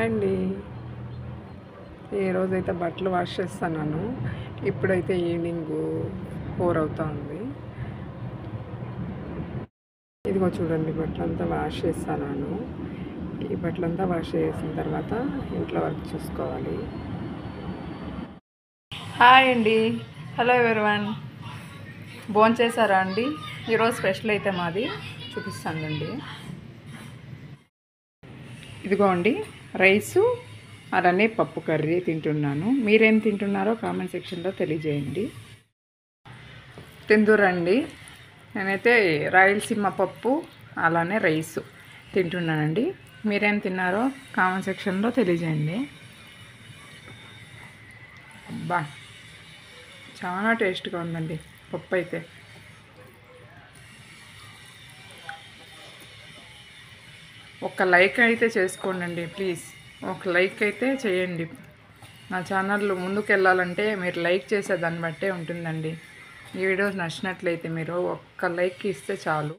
Hi అండి. ఈరోజైతే బట్టలు వాష్ చేస్తున్నాను. ఇప్పుడైతే ఈవినింగ్ 4 అవుతుంది. ఇదిగో చూడండి, బట్టలంతా వాష్ చేస్తున్నాను. ఈ బట్టలంతా వాష్ చేసిన తర్వాత ఇంట్లో వర్క్ చూసుకోవాలి. హాయ్ అండి, హలో ఎవరివన్. భోంచేసారా అండి? ఈరోజు స్పెషల్ అయితే మాది చూపిస్తానండి. ఇదిగో అండి, రైసు అలానే పప్పు కర్రీ తింటున్నాను. మీరేం తింటున్నారో కామెంట్ సెక్షన్లో తెలియజేయండి. తిందురండి. నేనైతే రాయలసీమ పప్పు అలానే రైసు తింటున్నానండి. మీరేం తిన్నారో కామెంట్ సెక్షన్లో తెలియజేయండి. అబ్బా, చాలా టేస్ట్గా ఉందండి పప్పు అయితే. ఒక లైక్ అయితే చేసుకోండి ప్లీజ్. ఒక లైక్ అయితే చేయండి. నా ఛానల్ ముందుకు వెళ్ళాలంటే మీరు లైక్ చేసే దాన్ని బట్టే ఉంటుందండి. ఈ వీడియోస్ నచ్చినట్లయితే మీరు ఒక్క లైక్ ఇస్తే చాలు.